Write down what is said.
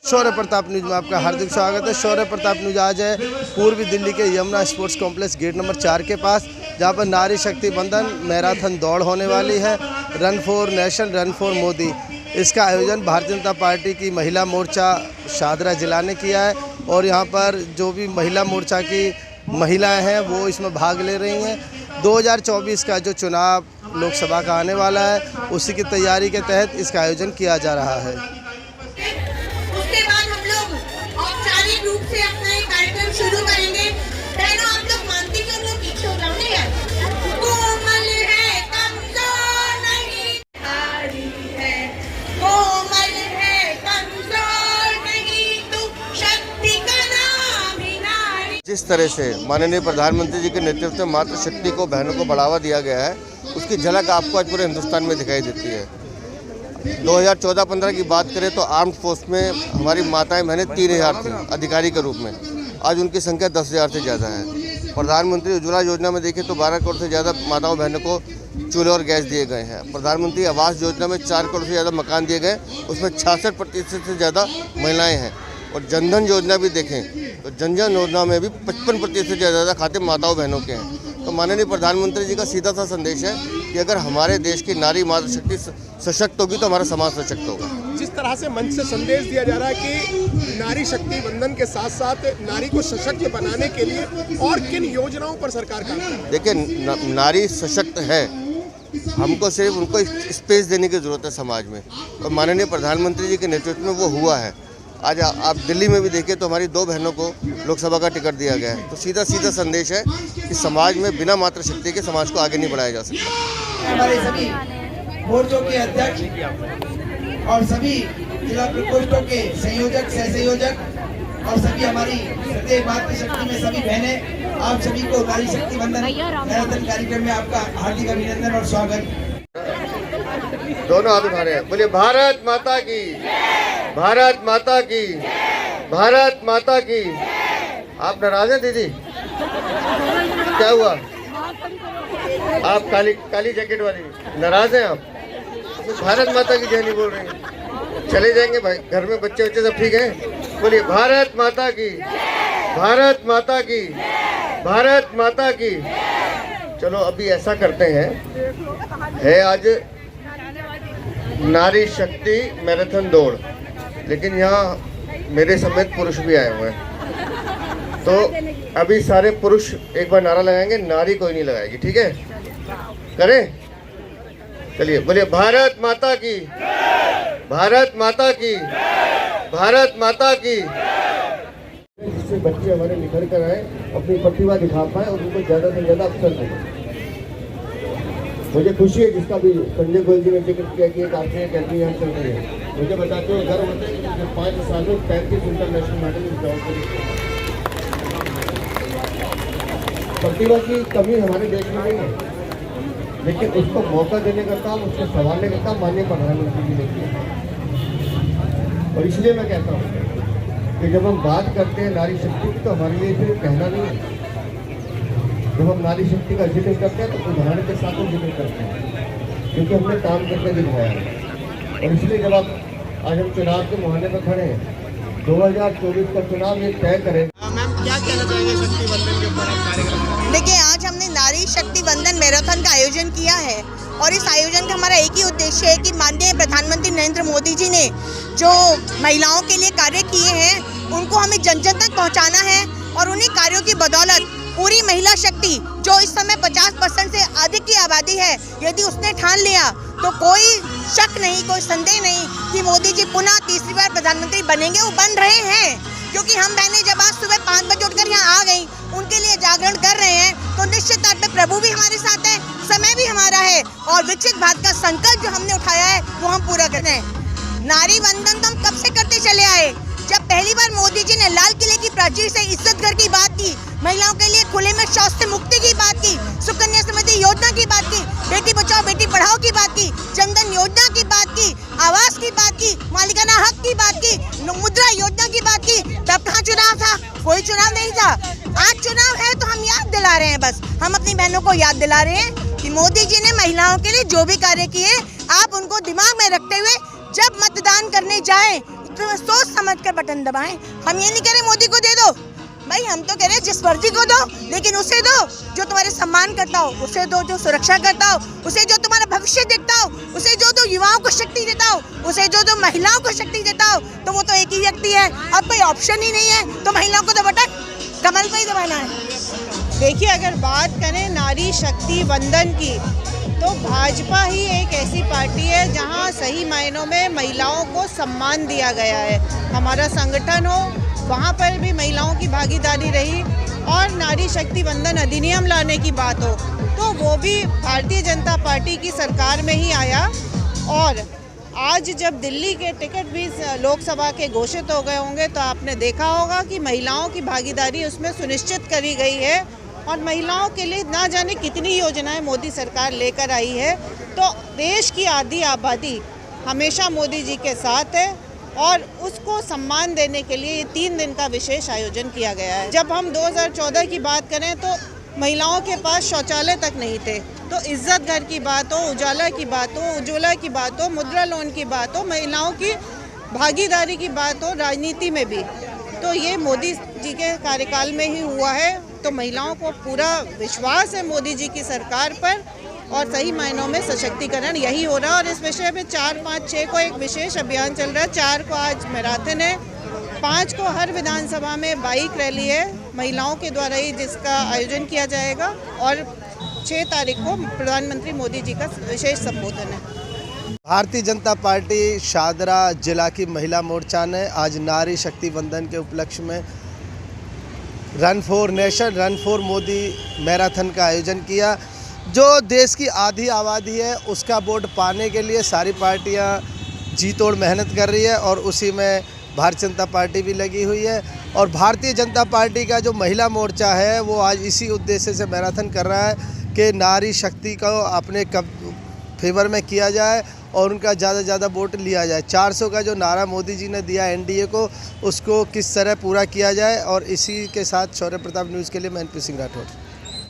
शौर्य Pratap news में आपका हार्दिक स्वागत है। शौर्य प्रताप न्यूज आज है पूर्वी दिल्ली के Yamuna sports complex gate number 4 के पास, जहां पर नारी शक्ति बंधन मैराथन दौड़ होने वाली है। Run for nation, run for Modi. इसका आयोजन भारतीय जनता पार्टी की महिला मोर्चा शादरा जिला ने किया है और यहां पर जो भी महिला मोर्चा की महिलाएं हैं वो इसमें भाग ले रही हैं। 2024 का जो चुनाव लोकसभा का आने वाला है, उसी की तैयारी के तहत इसका आयोजन किया जा रहा है। उसके बाद हम लोग औपचारिक रूप से अपना एक कार्यक्रम शुरू करेंगे। बहनों, आप लोग मानते कि हम लोग पीछे हो रहे हैं? कोमल है, कमजोर नहीं, हारी है। कोमल है, कमजोर नहीं, तू शक्ति का नाम ही नारी। जिस तरह से माननीय प्रधानमंत्री जी के नेतृत्व में मातृ शक्ति को, बहनों को बढ़ावा दिया गया है, उसकी झलक आपको आज पूरे हिंदुस्तान में दिखाई देती है। 2014-15 की बात करें तो आर्म्ड फोर्स में हमारी माताएं बहनें 3000 थी अधिकारी के रूप में, आज उनकी संख्या 10,000 से ज़्यादा है। प्रधानमंत्री उज्ज्वला योजना में देखें तो 12 करोड़ से ज़्यादा माताओं बहनों को चूल्हे और गैस दिए गए हैं। प्रधानमंत्री आवास योजना में 4 करोड़ से ज़्यादा मकान दिए गए, उसमें 66% से ज़्यादा महिलाएँ हैं। और जनधन योजना भी देखें तो जनधन योजना में भी 55% से ज़्यादा खाते माताओं बहनों के हैं। तो माननीय प्रधानमंत्री जी का सीधा सा संदेश है कि अगर हमारे देश की नारी मातृशक्ति सशक्त होगी तो हमारा समाज सशक्त होगा। जिस तरह से मंच से संदेश दिया जा रहा है कि नारी शक्ति बंधन के साथ साथ नारी को सशक्त बनाने के लिए और किन योजनाओं पर सरकार काम कर रही है? देखिए, नारी सशक्त है, हमको सिर्फ उनको स्पेस देने की ज़रूरत है समाज में, और माननीय प्रधानमंत्री जी के नेतृत्व में वो हुआ है। आज आप दिल्ली में भी देखें तो हमारी 2 बहनों को लोकसभा का टिकट दिया गया है। तो सीधा संदेश है कि समाज में बिना मातृशक्ति के समाज को आगे नहीं बढ़ाया जा सकता। हमारे सभी मोर्चों के अध्यक्ष और सभी जिला प्रकोष्ठों के संयोजक, सह संयोजक और सभी हमारी सदैव मातृशक्ति में सभी बहनें, आप सभी को नारी शक्ति बंधन मैराथन कार्यक्रम में आपका हार्दिक अभिनंदन और स्वागत। दोनों हाथ उठा रहे हैं, बोलिए भारत माता की, भारत माता की, भारत माता की। आप नाराज हैं दीदी? क्या हुआ? आप काली जैकेट वाली नाराज हैं आप? भारत माता की जय नहीं बोल रहे हैं। चले जाएंगे भाई, घर में बच्चे सब ठीक हैं? बोलिए भारत माता की, भारत माता की, भारत माता की। चलो अभी ऐसा करते हैं, है आज नारी शक्ति मैराथन दौड़, लेकिन यहाँ मेरे समेत पुरुष भी आए हुए हैं। तो अभी सारे पुरुष एक बार नारा लगाएंगे, नारी कोई नहीं लगाएगी, ठीक है? करें? चलिए बोलिए भारत माता की, भारत माता की, भारत माता की। जिससे बच्चे हमारे निखर कर आए, अपनी प्रतिभा दिखा पाए और उनको ज़्यादा से ज़्यादा अवसर मिले। मुझे खुशी है जिसका भी संजय गोयल जी ने जिक्र किया कि एक आपने अकेडमी यहाँ चल रही है। मुझे बताते हुए गर्व होता है कि मुझे 5 साल में 35 इंटरनेशनल मेडल जॉब करी। प्रतिभा की कमी हमारे देश में नहीं है, लेकिन उसको मौका देने का काम, उसको संभालने का काम माननीय प्रधानमंत्री जी ने किया। और इसलिए मैं कहता हूँ कि जब हम बात करते हैं नारी शक्ति की, तो हमारे लिए सिर्फ कहना नहीं है। जब हम नारी शक्ति का जिक्र करते हैं तो उदाहरण के साथ हम जिक्र करते हैं, क्योंकि हमने काम करके दिखाया है। और इसलिए जब आप आज हम चुनाव के मुहाने पर खड़े हैं, 2024 का चुनाव ये तय करें। मैम, क्या कहना चाहेंगे शक्ति बंधन के ऊपर आप कार्यक्रम? देखिए, आज हमने नारी शक्ति बंधन मैराथन का आयोजन किया है और इस आयोजन का हमारा एक ही उद्देश्य है कि माननीय प्रधानमंत्री नरेंद्र मोदी जी ने जो महिलाओं के लिए कार्य किए हैं, उनको हमें जन जन तक पहुँचाना है। और उन्हीं कार्यों की बदौलत पूरी महिला शक्ति, जो इस समय 50% से अधिक की आबादी है, यदि उसने ठान लिया तो कोई शक नहीं, कोई संदेह नहीं कि मोदी जी पुनः तीसरी बार प्रधानमंत्री बनेंगे। वो बन रहे हैं, क्योंकि हम बहनें जब आज सुबह 5 बजे उठकर यहाँ आ गई, उनके लिए जागरण कर रहे हैं, तो निश्चित तौर पर प्रभु भी हमारे साथ है, समय भी हमारा है और विकसित भारत का संकल्प जो हमने उठाया है वो हम पूरा करते हैं। नारी वंदन तो हम कब से करते चले आए, जब पहली बार मोदी जी ने लाल किले की प्राचीर से इज्जत घर की बात की, महिलाओं के लिए खुले में शौच से मुक्ति की बात की, सुकन्या समृद्धि योजना की बात की, बेटी बचाओ बेटी पढ़ाओ की बात की, जनधन योजना की बात की, आवास की बात की, मालिकाना हक की बात की, मुद्रा योजना की बात की। तब कहाँ चुनाव था? कोई चुनाव नहीं था। आज चुनाव है तो हम याद दिला रहे हैं, बस हम अपनी बहनों को याद दिला रहे हैं कि मोदी जी ने महिलाओं के लिए जो भी कार्य किए, आप उनको दिमाग में रखते हुए जब मतदान करने जाएं तो सोच समझ कर बटन दबाएं। हम ये नहीं कह रहे मोदी को दे दो भाई, हम तो कह रहे हैं जिस मर्जी को दो, लेकिन उसे दो जो तुम्हारे सम्मान करता हो, उसे दो जो सुरक्षा करता हो, उसे जो तुम्हारा भविष्य देखता हो, उसे जो युवाओं को शक्ति देता हो, उसे जो महिलाओं को शक्ति देता हो। तो वो तो एक ही व्यक्ति है, अब कोई ऑप्शन ही नहीं है, तो महिलाओं को तो बटन कमल पे ही दबाना है। देखिए, अगर बात करें नारी शक्ति वंदन की, तो भाजपा ही एक ऐसी पार्टी है जहां सही मायनों में महिलाओं को सम्मान दिया गया है। हमारा संगठन हो, वहां पर भी महिलाओं की भागीदारी रही, और नारी शक्ति वंदन अधिनियम लाने की बात हो तो वो भी भारतीय जनता पार्टी की सरकार में ही आया। और आज जब दिल्ली के टिकट भी लोकसभा के घोषित हो गए होंगे तो आपने देखा होगा कि महिलाओं की भागीदारी उसमें सुनिश्चित करी गई है, और महिलाओं के लिए ना जाने कितनी योजनाएं मोदी सरकार लेकर आई है। तो देश की आधी आबादी हमेशा मोदी जी के साथ है, और उसको सम्मान देने के लिए ये 3 दिन का विशेष आयोजन किया गया है। जब हम 2014 की बात करें तो महिलाओं के पास शौचालय तक नहीं थे, तो इज्जत घर की बात हो, उजाला की बात हो, उज्ज्वला की बात हो, मुद्रा लोन की बात हो, महिलाओं की भागीदारी की बात हो राजनीति में भी, तो ये मोदी जी के कार्यकाल में ही हुआ है। तो महिलाओं को पूरा विश्वास है मोदी जी की सरकार पर, और सही मायनों में सशक्तिकरण यही हो रहा है। और इस विषय में 4, 5, 6 को एक विशेष अभियान चल रहा है। 4 को आज मैराथन है, 5 को हर विधानसभा में बाइक रैली है महिलाओं के द्वारा ही, जिसका आयोजन किया जाएगा, और 6 तारीख को प्रधानमंत्री मोदी जी का विशेष संबोधन है। भारतीय जनता पार्टी शादरा जिला की महिला मोर्चा ने आज नारी शक्ति वंदन के उपलक्ष्य में run for nation, run for Modi marathon का आयोजन किया। जो देश की आधी आबादी है उसका वोट पाने के लिए सारी पार्टियां जी तोड़ मेहनत कर रही है, और उसी में भारतीय जनता पार्टी भी लगी हुई है। और भारतीय जनता पार्टी का जो महिला मोर्चा है वो आज इसी उद्देश्य से मैराथन कर रहा है कि नारी शक्ति को अपने फेवर में किया जाए और उनका ज़्यादा से ज़्यादा वोट लिया जाए। 400 का जो नारा मोदी जी ने दिया एनडीए को, उसको किस तरह पूरा किया जाए। और इसी के साथ शौर्य प्रताप न्यूज़ के लिए मैं एनपी सिंह राठौर।